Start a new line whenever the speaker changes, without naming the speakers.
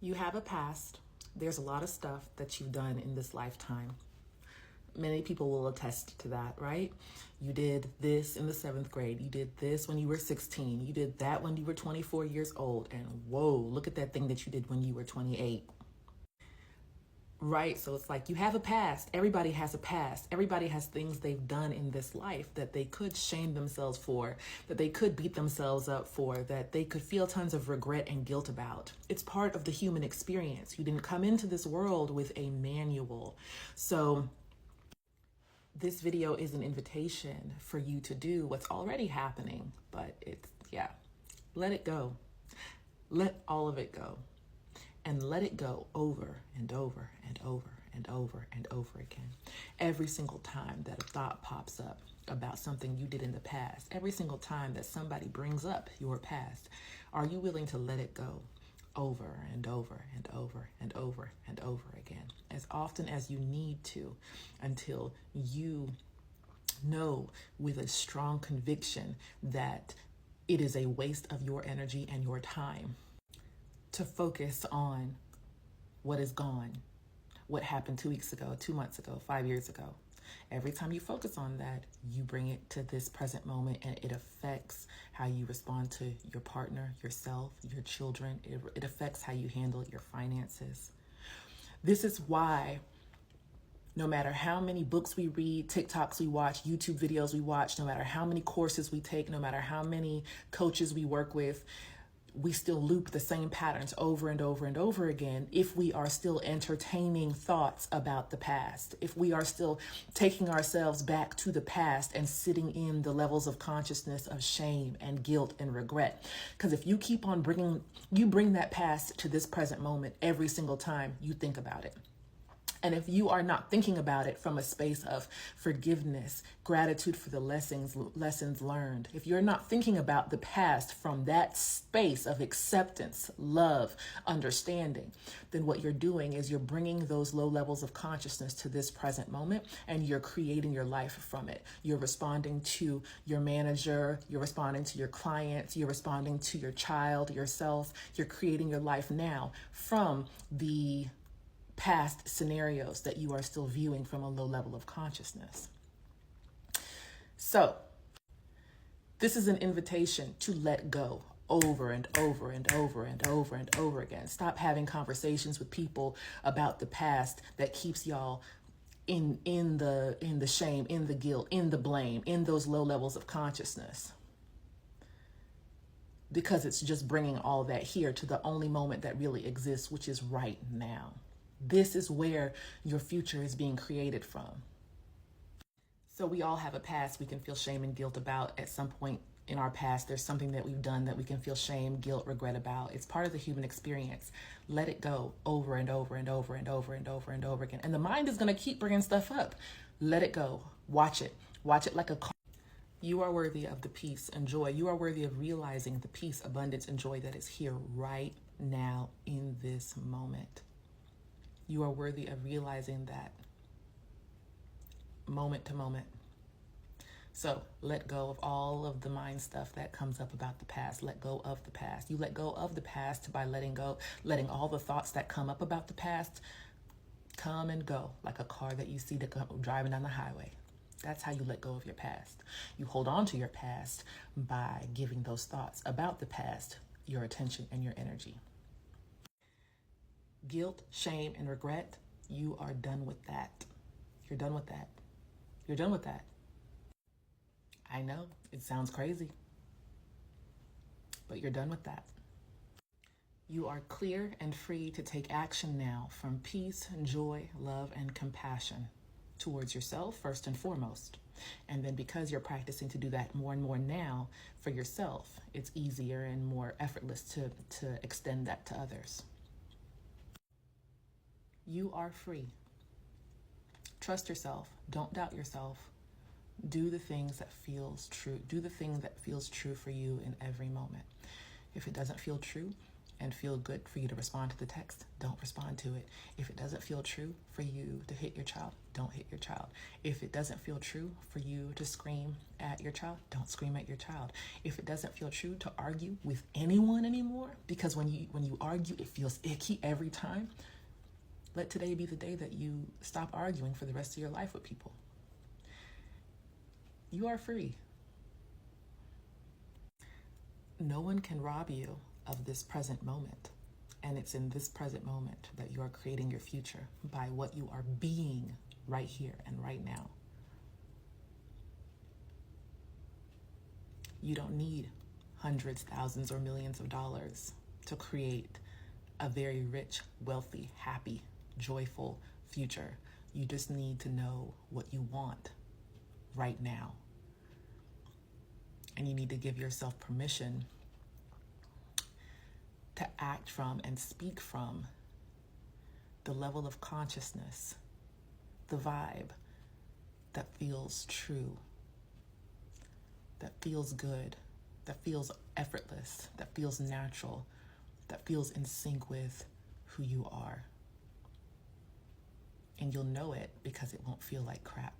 You have a past. There's a lot of stuff that you've done in this lifetime. Many people will attest to that, right? You did this in the 7th grade. You did this when you were 16. You did that when you were 24 years old. And whoa, look at that thing that you did when you were 28. Right? So it's like you have a past. Everybody has a past. Everybody has things they've done in this life that they could shame themselves for, that they could beat themselves up for, that they could feel tons of regret and guilt about. It's part of the human experience. You didn't come into this world with a manual. So this video is an invitation for you to do what's already happening, but let it go. Let all of it go. And let it go over and over and over and over and over again. Every single time that a thought pops up about something you did in the past, every single time that somebody brings up your past, are you willing to let it go over and over and over and over and over again, as often as you need to, until you know with a strong conviction that it is a waste of your energy and your time to focus on what is gone, what happened 2 weeks ago, 2 months ago, 5 years ago. Every time you focus on that, you bring it to this present moment, and it affects how you respond to your partner, yourself, your children. It affects how you handle your finances. This is why no matter how many books we read, TikToks we watch, YouTube videos we watch, no matter how many courses we take, no matter how many coaches we work with, we still loop the same patterns over and over and over again if we are still entertaining thoughts about the past, if we are still taking ourselves back to the past and sitting in the levels of consciousness of shame and guilt and regret. Because if you keep on bring that past to this present moment every single time you think about it. And if you are not thinking about it from a space of forgiveness, gratitude for the lessons learned, if you're not thinking about the past from that space of acceptance, love, understanding, then what you're doing is you're bringing those low levels of consciousness to this present moment, and you're creating your life from it. You're responding to your manager, you're responding to your clients, you're responding to your child, yourself. You're creating your life now from the past scenarios that you are still viewing from a low level of consciousness. So this is an invitation to let go over and over and over and over and over again. Stop having conversations with people about the past that keeps y'all in the shame, in the guilt, in the blame, in those low levels of consciousness. Because it's just bringing all that here to the only moment that really exists, which is right now. This is where your future is being created from. So we all have a past we can feel shame and guilt about. At some point in our past, there's something that we've done that we can feel shame, guilt, regret about. It's part of the human experience. Let it go over and over and over and over and over and over again. And the mind is going to keep bringing stuff up. Let it go. Watch it. Watch it like a car. You are worthy of the peace and joy. You are worthy of realizing the peace, abundance, and joy that is here right now in this moment. You are worthy of realizing that moment to moment. So let go of all of the mind stuff that comes up about the past. Let go of the past. You let go of the past by letting all the thoughts that come up about the past come and go like a car that you see driving down the highway. That's how you let go of your past. You hold on to your past by giving those thoughts about the past your attention and your energy. Guilt, shame, and regret, you are done with that. You're done with that. You're done with that. I know, it sounds crazy, but you're done with that. You are clear and free to take action now from peace, joy, love, and compassion towards yourself first and foremost. And then because you're practicing to do that more and more now for yourself, it's easier and more effortless to extend that to others. You are free. Trust yourself. Don't doubt yourself. Do the things that feels true. Do the thing that feels true for you in every moment. If it doesn't feel true and feel good for you to respond to the text, don't respond to it. If it doesn't feel true for you to hit your child, don't hit your child. If it doesn't feel true for you to scream at your child, don't scream at your child. If it doesn't feel true to argue with anyone anymore, because when you argue, it feels icky every time, let today be the day that you stop arguing for the rest of your life with people. You are free. No one can rob you of this present moment. And it's in this present moment that you are creating your future by what you are being right here and right now. You don't need hundreds, thousands, or millions of dollars to create a very rich, wealthy, happy, joyful future. You just need to know what you want right now. And you need to give yourself permission to act from and speak from the level of consciousness, the vibe that feels true, that feels good, that feels effortless, that feels natural, that feels in sync with who you are. And you'll know it because it won't feel like crap.